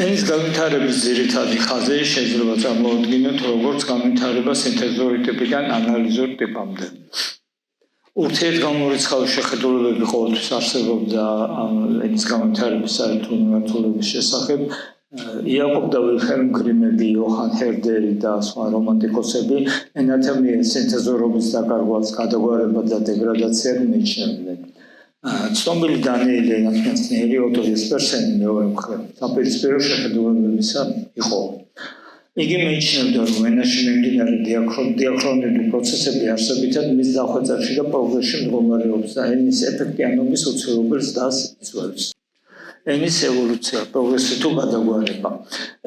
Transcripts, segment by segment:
ენის განვითარების ძირითადი ხაზი შეიძლება წარმოუდგინოთ როგორც განვითარება სინთეზური ტიპიდან ანალიზური ტიპამდე. ურთიერთგამორიცხავი შეხედულებები ყოველთვის არსებობდა ენის განვითარების საერთო მიმართულების შესახებ. იაკობ და ვილჰელმ გრიმები, იოჰან ჰერდერი და სხვა რომანტიკოსები ენათა მიერ სინთეზურობის დაკარგვას, გადაგვარება და დეგრადაციას მიიჩნევდნენ. ცნობილი დანიელი ენათმეცნიერი ოტო ესპერსენი მეორე მხრივ საპირისპირო შეხედულებებისა იყო. იგი მიიჩნევდა, რომ ენაში მიმდინარე დიაქრონული პროცესები არსებითად მის დახვეწებში და პროგრესში მდგომარეობს და ენის ეფექტიანობის უცვლელობას დასწვევს. ენის ევოლუცია, პროგრესი თუ გადაგვარება.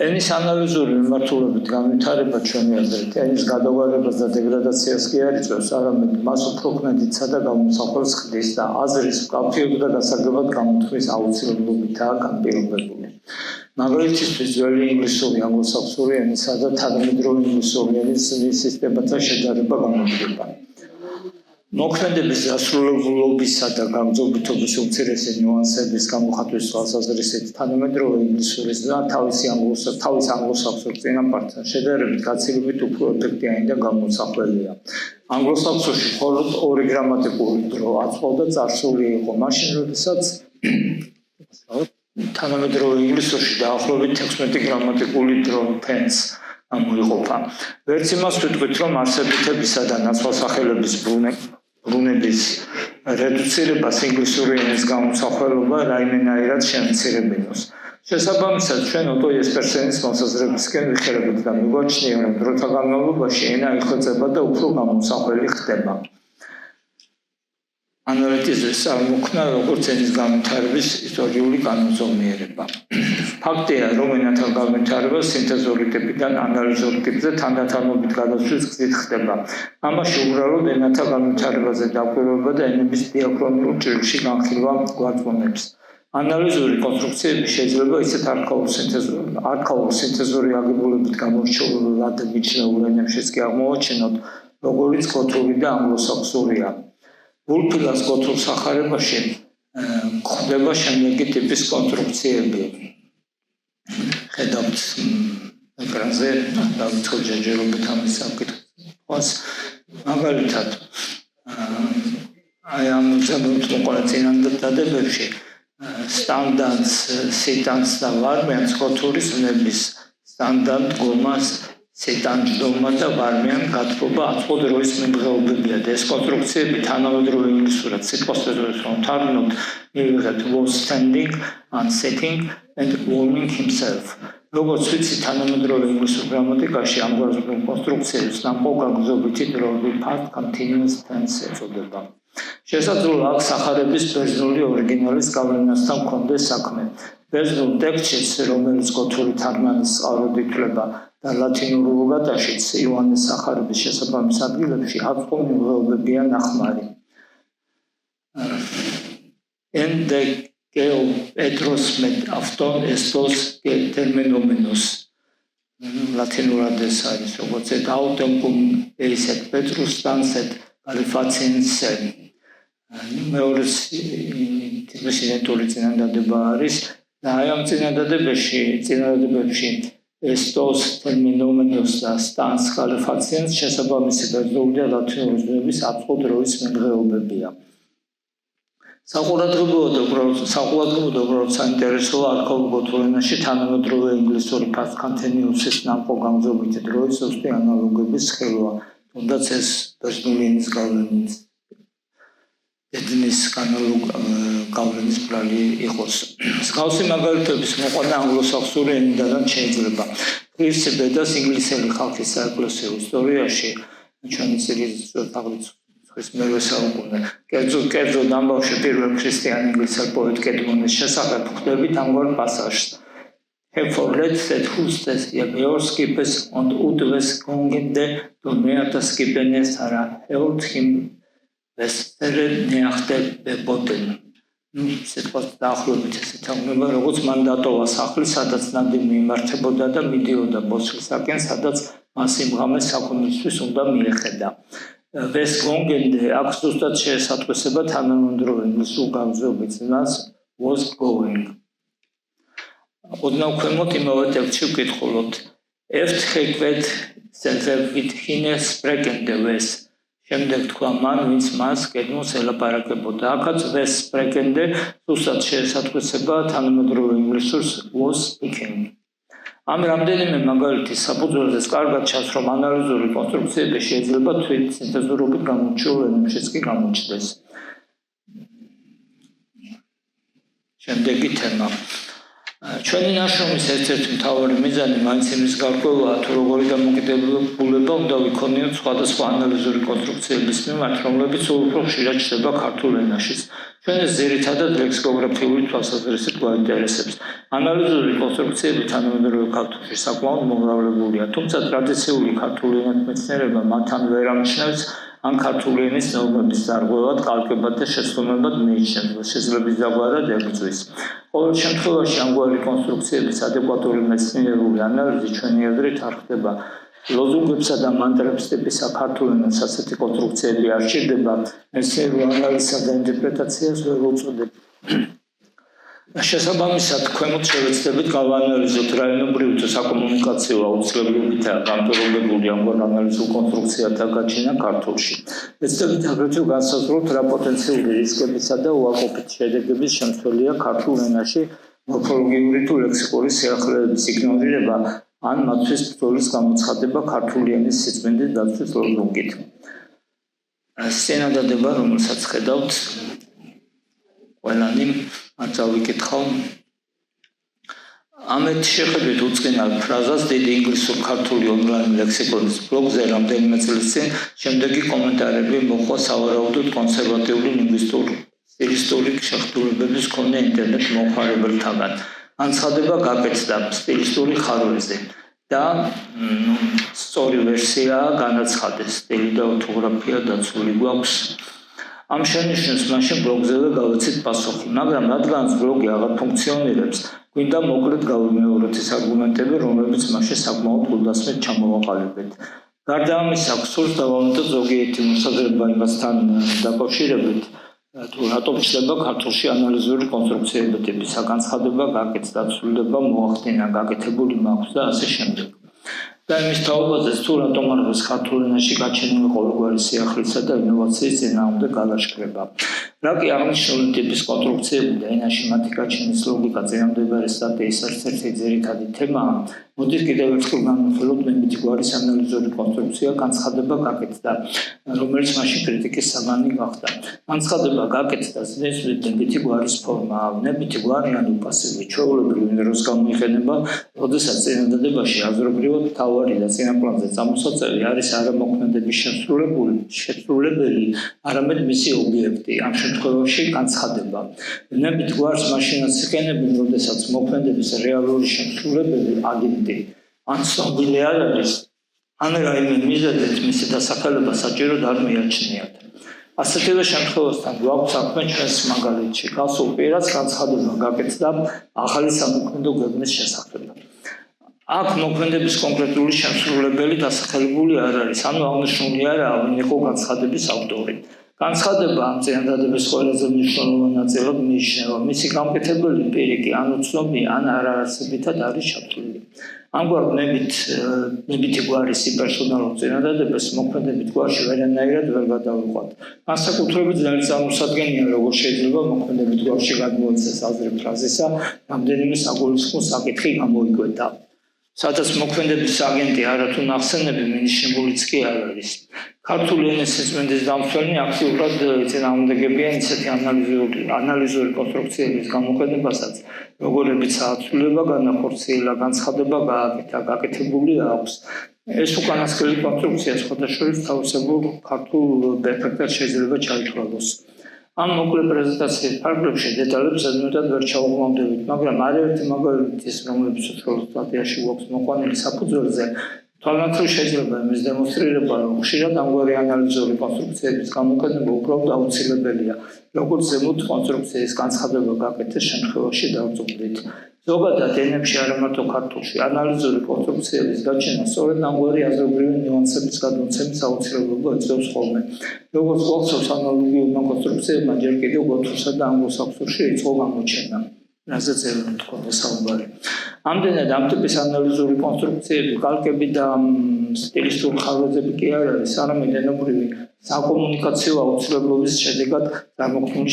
ენის ანალიზური მიმართულებით განვითარება ჩვენი აზრით ენის გადაგვარებას და დეგრადაციას კი არ იწვევს, არამედ მას უფრო ქმედიცა და გამოსახულს ხდის და აზრის მკაფიოდ და გასაგებად გამოთქმის აუცილებლობითაა განპირობებული. მაგალითისთვის ძველი ინგლისური, ანგლო-საქსონური ენისა და თანამედროვე ინგლისური ენის სისტემათა შედარება გამოდგება. მოქმედების დასრულებულობისა და გამძლეობის უმცირესი ნიუანსების გამოხატვის თვალსაზრისით თანამედროვე ინგლისურის და თავის ანგლო-საქსონურ წინაპართან შედარებით გაცილებით უფრო ეფექტიანი და გამოსახველია. ანგლო-საქსონში მხოლოდ 2 გრამატიკული დრო აწყვავ და წარსული იყო, მაშინ როდესაც თანამედროვე ინგლისურში დაახლოებით 16 გრამატიკული დრო ფენს გამოიყოფა. ვერც იმას ვიტყვით, რომ არსებითებისა და ნაცვალსახელების ბრუნების რედუცირებას ინგლისური ენის გამოსახველობა რაიმენაირად შემცირებინოს. შესაბამისად, ჩვენ ოტო ესპერსენის მოსაზრებისკენ ვიხერებით და მიგვაჩნია, რომ დროთა განმავლობაში ენა იხვეწება და უფრო გამოსახველი ხდება. ანალიტიზმის წარმოქმნა როგორც ენის განვითარების ისტორიული კანონზომიერება. ფაქტია, რომ ენათა განვითარება სინთეზური ტიპიდან ანალიზური ტიპზე თანდათანობით გადასვლის გზით ხდება. ამაში უბრალოდ ენათა განვითარებაზე დაკვირვება და ენების დიაქრონულ ჭრილში განხილვა გვაწმუნებს. ანალიზური კონსტრუქციები შეიძლება ისეთ არქაულ სინთეზური აგებულებით გამორჩეულად მიჩნეულ ენებშიც კი აღმოვაჩინოთ, როგორც გოთური და ანგლო-საქსონურია. ვულფილას გოთურ სახარებაში გვხვდება შემდეგი ტიპის კონსტრუქციები. ხედავთ ეკრანზე, დავიწყოთ ჯერჯერობით ამის საკითხს. მაგალითად, ამ მოყოლა წინადადებებში სტანდარტს, სიტანს და ვარმიანს გოთურის ნების სტანდარტ გომას სიტანჯდომა და ვარმიან გათბობა აწყვო დროის მიმღეობებია და ეს კონსტრუქციები თანამედროვე ინგლისურად სიტყვასწორებს რომ თარგმნოთ მივიღეთ was standing, unsitting and warming himself. როგორც ვიცი, თანამედროვე ინგლისურ გრამატიკაში ამგვარ კონსტრუქციებს ნამყოფ გაგრძობითი დროები past continuous tense ეწოდება. შესაძლოა აქ სახარების ბერძნული ორიგინალის გავლენასთან მქონდეს საქმე. ბერძნულ ტექსტშიც, რომელიც გოთური თარგმანის წყაროდ ითვლება და ლათინურ ვულგატაშიც იოანეს სახარების შესაბამის ადგილებში აწყვო მიმღეობებია ნახმარი. En de geo petros met avton estos termenomenos. ლათინურად ეს არის, როგორც et autem cum eis et petrus stans et Alifatiense. მეორე ტიპისინეტური წინადადება არის და აი ამ წინადადებებში estos terminomenos და stans Alifatiens შესაბამისი ბერძნული და ლათინური ზნეების აწყვო დროის მიმღეობებია. საყურადღებოდ უბრალოდ საინტერესოა არქაულ გოთურ ენაში თანამედროვე ინგლისური past continuous-ის ნამყოფ გამგზავრებითი დროის ზუსტი ანალოგების ხელვა. თუნდაც ეს ბერძნული ენის გავლენის ენის გავლენის ბრალი იყოს. მსგავსი მაგალითების მოყვანა ანგლო-საქსონური ენიდან შეიძლება. ღირსი ბედას ინგლისელი ხალხის საეკლესიო ისტორიაში ჩვენი სიგრძის აღწერის მერვე საუკუნე. კერძო დამბავში პირველ ქრისტიან ინგლისელ პოეტ კედმონის შესახებ ხვდებით ამგვარ პასაჟს. Hervorlet sed hustes Jabeorskipes und Udves gongende Domeatas Kipenes ara held him vestere neachte beboten. სიტყვას დაახლოებით ესეთ აღნება, როგორც მან დატოვა სახლი, სადაც ნადი მიმართებოდა და მიდიოდა ბოსლისაკენ, სადაც მას იმღამეს საქონლისთვის უნდა მიეხედა. Wes gongende აქ ზუსტად შეესატყვისება თანამედროვე ინგლისურ გამგზავრების ძნას was going. ოდნავ ქვემოთ იმავე ტექსტში ვკითხულობთ. Erstgequet senselvit hine sprekende ves. შემდეგ თქვა მან, ვინც მას გეგმოს ელაპარაკებოდა. აქაც ves sprekende ზუსტად შეესატყვისება თანამედროვე ინგლისურს was speaking. ამ რამდენიმე მაგალითის საფუძველზეც კარგად ჩანს, რომ ანალიზური კონსტრუქციები შეიძლება თვით სინთეზურობით გამოირჩეულ ენებშიც კი გამოჩნდეს. შემდეგი თემა. ჩვენი ნაშრომის ერთ-ერთი მთავარი მიზანი მაინც იმის გარკვევაა, თუ როგორი დამოკიდებულება უნდა ვიქონიოთ სხვადასხვა ანალიზური კონსტრუქციების მიმართ, რომლებიც უფრო ხშირად ჩნდება ქართულ ენაშიც. ჩვენ ეს ძირითადად ლექსიკოგრაფიული თვალსაზრისით გვაინტერესებს. ანალიზური კონსტრუქციები თანამედროვე ქართულში საკმაოდ მომრავლებულია, თუმცა ტრადიციული ქართული ენათმეცნიერება მათთან ვერ ამჩნევს ან ქართული ენის ნორმების დარღვევად, კალკებად და შეცდომებად მიიჩნევს, შესაძლებელი ზოგადად ებრძვის. ყოველ შემთხვევაში ამგვარი კონსტრუქციების ადეკვატური მეცნიერული ანალიზი ჩვენი აზრით არ ხდება. ლოზუნგებსა და მანტრებს ტიპის ქართულ ენას ასეთი კონსტრუქციები არ სჭირდება, მეცნიერულ ანალიზსა და ინტერპრეტაციას ვერ უწოდებ. შესაბამისად, ქვემოთ შევეცდებით გავაანალიზოთ რა ენობრივი თუ საკომუნიკაციო აუცილებლობითაა განპირობებული ამგვარ ანალიზურ კონსტრუქციათა გაჩენა ქართულში. ეცდებით აგრეთვე განსაზღვროთ რა პოტენციური რისკებისა და უარყოფით შედეგების შემცველია ქართულ ენაში მორფოლოგიური თუ ლექსიკური სიახლეების იგნორირება ან მათთვის ბრძოლის გამოცხადება ქართული ენის სიწმინდის დაცვის ლოზუნგით. სცენადადება, რომელსაც ხედავთ, ყველანი არ წავიკითხავ. ამით შეხედვით უწყინარ ფრაზას დიდი ინგლისურ-ქართული ონლაინ ლექსიკონის ბლოგზე რამდენიმე წლის წინ შემდეგი კომენტარები მოხდა სავარაუდოდ კონსერვატიული სტილისტური შეხედულებების მქონე ინტერნეტ მომხმარებელთაგან. განცხადება გაკეთდა სტილისტური ხარვეზე და სწორი ვერსიაა განაცხადეს, სტილი და ორთოგრაფია დაცული გვაქვს. ამ შენიშვნებს მაშინ ბლოგზევე გავეცით პასუხი, მაგრამ რადგანაც ბლოგი აღარ ფუნქციონირებს, გვინდა მოკლედ გავიმეოროთ ის არგუმენტები, რომლებიც მაშინ საკმაოდ გულდასმით ჩამოვაყალიბეთ. გარდა ამისა, სურს დავამატოთ ზოგიერთი მოსაზრება იმასთან დაკავშირებით, თუ რატომ ჩნდება ქართულში ანალიზური კონსტრუქციების ტიპის განცხადება, გაკეთდა, ცვლილება მოახდინა, გაკეთებული მაქვს და ასე შემდეგ. და იმის თაობაზე თუ რატომ არ არის ქართულ ენაში გაჩენილი ყოველგვარი სიახლისა და ინოვაციის წინააღმდეგ გალაშქრება. რა კი აღნიშნული ტიპის კონსტრუქციები და ენაში მათი გაჩენის ლოგიკა წინამდებარე სტატიის ერთ-ერთი ძირითადი თემაა. მოდით კიდევ ერთხელ განვიხილოთ მემეთი გვარის ანალიზური კონსტრუქცია განცხადება გაკეთდა, რომელიც მაშინ კრიტიკის საგანი გახდა. განცხადება გაკეთდა ზნესვით ნებითი გვარის ფორმაა. ნებითი გვარი ან პასივი ჩვეულებრივ დროს გამოიყენება, როდესაც წინადადებაში აზრობრივად მთავარი და წინაპლანზე წამოსაწევი არის არა მოქმედების შესრულებელი, არამედ მისი ობიექტი. ამ შემთხვევაში განცხადება. ნებით გვარს მაშინაც იყენებენ, როდესაც მოქმედების რეალური შესრულებელი აგენტი ან ცნობილი არ არის, ან რაიმე მიზეზით მისი დასახელება საჭიროდ არ მიაჩნიათ. ასეთივე შემთხვევასთან გვაქვს საქმე ჩვენს მაგალითში. გასულ პირას განცხადება გაკეთდა ახალი სამოქმედო გეგმის შესახებ. აქ მოქმედების კონკრეტული შემსრულებელი დასახელებული არ არის, ანუ აღნიშნული არაა, ვინ იყო განცხადების ავტორი. განცხადება ამ წინადადების ყველაზე მნიშვნელოვან ნაწილად მიიჩნევა, მისი გამკეთებელი პირი კი ან უცნობი, ან არაარსებითად არის ჩართული. ამგვარ ნებითი გვარის პერსონალურ წინადადებას მოქმედებით გვარში ვერანაირად ვერ გადავიყვანთ. განსაკუთრებით ძალიან წარმოსადგენია, როგორ შეიძლება მოქმედებით გვარში გადმოეცეს აზრი ფრაზისა, რამდენიმე საგულისხმო საკითხი გამოიკვეთა. სადაც მოქმედების აგენტი არათუ ნახსენები მინიშნებულიც კი არ არის. ქართული ენის სიწმინდის დამცველნი აქტიურად წინააღმდეგებიან ისეთი ანალიზური კონსტრუქციების გამოყენებასაც, როგორებიცაა ცვლილება განახორციელა, განცხადება გააკეთა, გაკეთებული აქვს. ეს უკანასკნელი კონსტრუქცია სხვადასხვა თავისებურ ქართულ პერფექტად შეიძლება ჩაითვალოს. ამ მოკლე პრეზენტაციის ფარგლებში დეტალებს ზედმეტად ვერ ჩავუყრდებით, მაგრამ არაერთი მაგალითის, რომლებიც უცხოურ სტატიაში გვაქვს მოყვანილი საფუძველზე, თვალნათელ შეიძლება იმის დემონსტრირება, რომ ხშირად ამგვარი ანალიზური კონსტრუქციების გამოყენება უბრალოდ აუცილებელია, როგორც ზემოთ კონსტრუქციის განცხადება გაკეთეს შემთხვევაში დავწყვეტით. ზოგადად ენებში არა მარტო ქართულში ანალიზური კონსტრუქციების გაჩენა სწორედ ამგვარი აზრობრივი ნიუანსების გადმოცემის აუცილებლობა იწვევს ხოლმე. როგორც გვახსოვს, ანალოგიურმა კონსტრუქციებმა ჯერ კიდევ გოთურსა და ანგლო-საქსონში იწყო გამოჩენა. რაზეც ეროვნულ თქონდა საუბარი. ამდენად ამ ტიპის ანალიზური კონსტრუქციები, კალკები და სტილისტური ხარვეზები კი არ არის, არამედ ენობრივი საკომუნიკაციო აუცილებლობის შედეგად წარმოქმნილი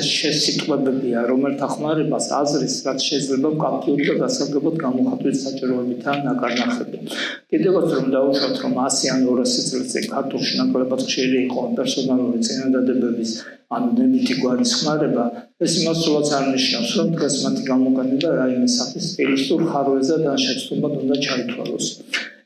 შესიტყვებებია, რომელთა ხმარებას აზრის, რაც შეიძლება მკაფიოდ და გასაგებად გამოხატვის საჭიროებითაა ნაკარნახები. კიდევაც რომ დავუშვათ, რომ 100 ან 200 წელს წინ ქართულში ნაკლებად ხშირი იყო პერსონალური წინადადებების ან ნებითი გვარის ხმარება, ეს იმას სულაც არ ნიშნავს, რომ დღეს მათი გამოყენება რაიმე სახის სტილისტურ ხარვეზად ან შეცდომად უნდა ჩაითვალოს.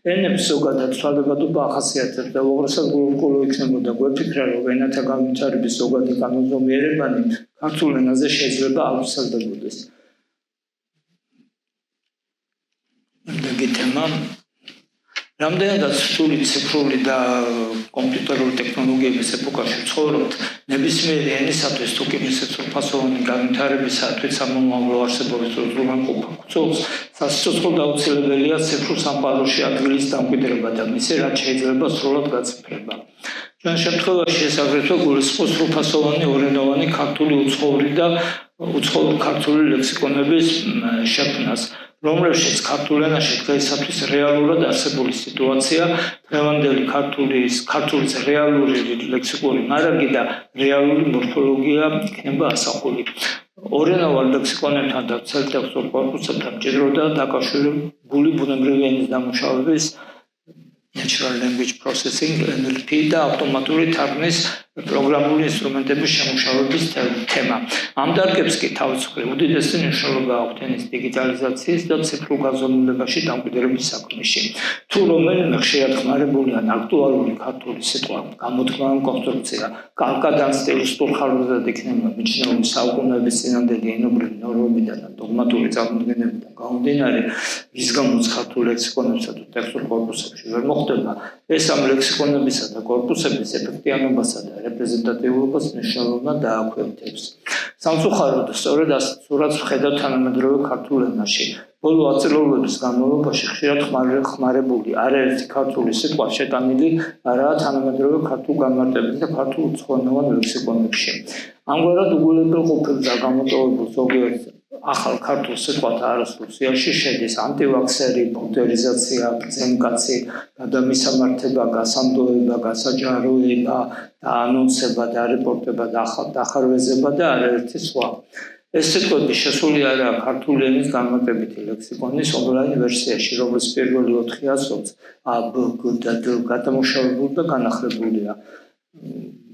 ენებს ზოგადად ცვალებადობა ახასიათებს და უღრესად გულგულო იქნებოდა გვეფიქრა, რომ ენათა განვითარების ზოგადი კანონზომიერებანი ქართულ ენაზე შეიძლება აუცილდებოდეს. მეგი თემა რამდენადაც რთული ციფრული და კომპიუტერული ტექნოლოგიების ეპოქაში ცხოვრობთ, ნებისმიერი ენისათვის თუ კი მისი სრულფასოვანი განვითარებისათვის სამომავლო არსებობის უზრუნველყოფს, სასიცოცხლოდ აუცილებელია ციფრულ სამყაროში ადგილის დამკვიდრება და მისი რაც შეიძლება სრულად გაციფრება. ჩვენ შემთხვევაში ეს აგრეთვე გულისხმობს სრულფასოვანი ორენოვანი ქართული უცხოური და უცხოური ქართული ლექსიკონების შექმნას, რომლებშიც ქართულ ენაში დღეისათვის რეალურად არსებული სიტუაცია, დღევანდელი ქართულის რეალური ლექსიკური მარაგი და რეალური მორფოლოგია იქნება ასახული. ორენოვან ლექსიკონებთან და წერტილურ კორპუსებთან მჭიდროდაა დაკავშირებული ბუნებრივი ენის დამუშავების Natural Language Processing NLP და ავტომატური თარგმნის პროგრამული ინსტრუმენტების შემუშავების თემა. ამ დარგებს კი თავის მხრივ უდიდესი მნიშვნელობა აქვთ ენის დიგიტალიზაციის და ციფრულ გაზომილებაში დამკვიდრების საქმეში. თუ რომელიმე ხშირად ხმარებული ან აქტუალური ქართული სიტყვა, გამოთქმა ან კონსტრუქცია, კალკად ან სტილისტურ ხარვეზად იქნება მიჩნეული საუკუნეების წინანდელი ენობრივი ნორმებიდან და დოგმატური წარმოდგენებიდან გამომდინარე, რის გამოც ქართულ ლექსიკონებსა თუ ტექსტურ კორპუსებში ვერ მოხდება, ეს ამ ლექსიკონებისა და კორპუსების ეფექტიანობასა და რეპრეზენტატიულობას მნიშვნელოვნად დააქვემდებს. სამწუხაროდ, სწორედ ასეთ სურათს ვხედავ თანამედროვე ქართულ ენაში. ბოლო ათწლეულების განმავლობაში ხშირად ხმარებული არაერთი ქართული სიტყვა შეტანილი არაა თანამედროვე ქართულ განმარტებაში და ქართულ უცხოენოვან ლექსიკონებში. ამგვარად უგულებელყოფილ და გამოტოვებულ ზოგიერთ ახალ ქართულ სიტყვათა არასრულ სიაში შედის ანტივაქსერი, ბუნკერიზაცია, ბრძენკაცი, გადამისამართება, გასამდოება, გასაჯაროება, დაანონსება, დარეპორტება, დახარვეზება და არაერთი სხვა. ეს სიტყვები შესული არაა ქართული ენის განმარტებითი ლექსიკონის ონლაინ ვერსიაში, რომლის პირველი 4 ასოც ა, ბ, გ და დ გადამუშავებული და განახლებულია.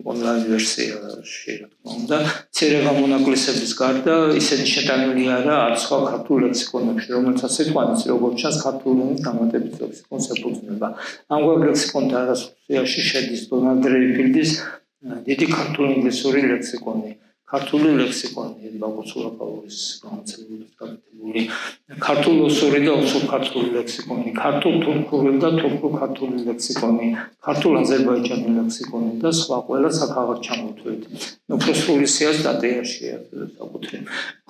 ონლაინ ვერსიაში, რა თქმა უნდა, მცირე გამონაკლისების გარდა ისინი შეტანილი არაა არც სხვა ქართულ ლექსიკონებში, რომელთაც სიტყვანიც როგორც ჩანს ქართულ ენის განმარტებით ლექსიკონს ეფუძნება. ამგვარ ლექსიკონთა არასრულ შედის დონალდ რეიფილდის დიდი ქართული ინგლისური ლექსიკონი, ქართული ლექსიკონი, ბაგუს ურაფაურის გამოცემული გაკეთებული, ქართული ოსური და ოსურ-ქართული ლექსიკონი, ქართულ-თურქული და თურქულ-ქართული ლექსიკონი, ქართულ-აზერბაიჯანი ლექსიკონი და სხვა ყველა საქაღარდ ჩამოთვლით. უფრო სრული სია სტატიაშია საკუთრივ.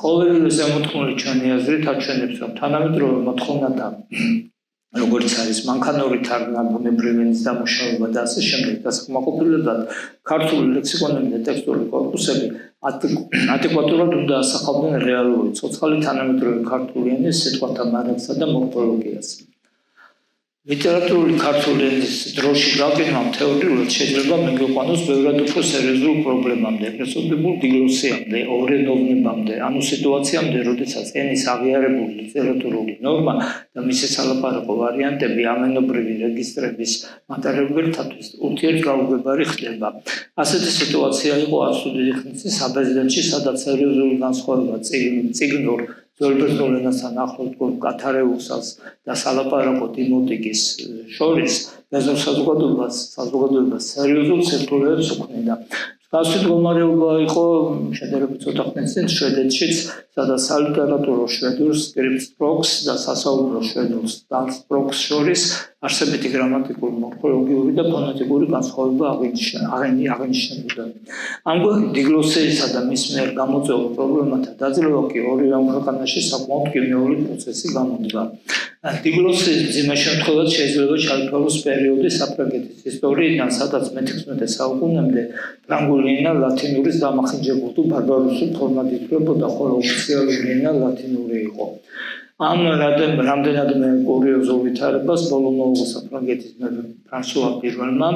ყოველი ზემოთქმული ჩვენი აზრით აჩვენებს, რომ თანამედროვე მოთხოვნა და როგორც არის მანქანური თარგმნა, ბუნებრივი ენის დამუშავება და ასე შემდეგ დასაკმაყოფილებლად ქართული ლექსიკონები და ტექსტური კორპუსები ადეკვატურად უნდა ასახავდნენ რეალური ცოცხალი თანამედროვე ქართული ენის სიტყვათა მარაგსა და მორფოლოგიას. ლიტერატურული ქართული ენის დროში გაყინვამ თეორიულად შეიძლება მიგვიყვანოს ბევრად უფრო სერიოზულ პრობლემამდე, ეგრეთ წოდებულ დიგლოსიამდე, ორენოვნებამდე, ანუ სიტუაციამდე, როდესაც ენის აღიარებული ლიტერატურული ნორმა და მისი სალაპარაკო ვარიანტები ამ ენობრივი რეგისტრების მატარებელთათვის ურთიერთგაუგებარი ხდება. ასეთი სიტუაცია იყო არც უდიდი ხნის წინ საბერძნეთში, სადაც სერიოზული განსხვავება წიგნურ ძველბერძნულ ენასთან ახლოს კათარეუსას და სალაპარაკო დიმოტიკის შორის ბერძნულ საზოგადოებას სერიოზულ სირთულეებს უქმნიდა. მსგავსი მდგომარეობა იყო შედარებით ცოტა ხნის წინ შვედეთშიც, სადაც სალიტერატურო შვედურ სკრიფტსპროქს და სასაუბრო შვედურ სტანსპროქს შორის არსებითი გრამატიკული, მორფოლოგიური და ფონეტიკური განსხვავება აღინიშნებოდა. ამგვარი დიგლოსიისა და მის მიერ გამოწვეულ პრობლემათა დაძლევა კი ორივე ამ ქვეყანაში საკმაოდ კვლევური პროცესი გამოდგა. დიგლოსიის მძიმე შემთხვევად შეიძლება ჩაითვალოს პერიოდი საფრანგეთის ისტორიიდან, სადაც მე-16 საუკუნემდე ფრანგული ენა ლათინურის დამახინჯებულ თუ ბარბაროსულ ფორმად ითვლებოდა, ხოლო ოფიციალური ენა ლათინური იყო. ამ რამდენადმე კურიოზულ ვითარებას ბოლო მოუღო საფრანგეთის ფრანსუა პირველმა,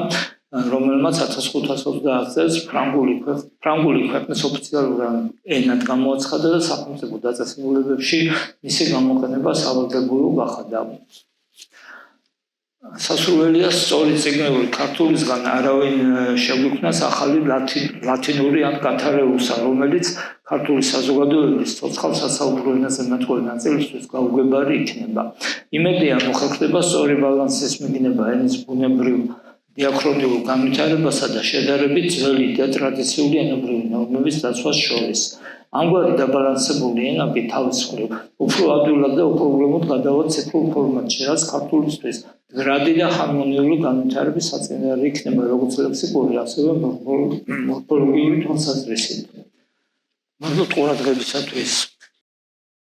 რომელმაც 1520 წელს ფრანგული ქვეყნის ოფიციალური ენად გამოაცხადა და სახელმწიფო დაწესებულებებში მისი გამოყენება სავალდებულო გახადა. სასურველია სწორი წიგნეული ქართულისგან არავინ შეგვიქმნას ახალი ლათინური ან კათარეუსა, რომელიც ქართული საზოგადოების ცოცხალ სასაუბრო ენაზე მეტყველო ნაწილისთვის გაუგებარი იქნება. იმედია მოხერხდება სწორი ბალანსის მიგნება ენის ბუნებრივ დიაქრონიულ განვითარებასა და შედარებით ძველი და ტრადიციული ენობრივი ნორმების დაცვას შორის. ამგვარი დაბალანსებული ენა კი თავის მხრივ უფრო ადვილად და უფრო ულამოდ გადავა ციფრულ ფორმატში, რაც ქართულისთვის მდგრადი და ჰარმონიული განვითარების საწინააღმდეგო იქნება როგორც ლექსიკური, ასევე მორფოლოგიური თვალსაზრისით. მადლობთ ყურადღებისათვის.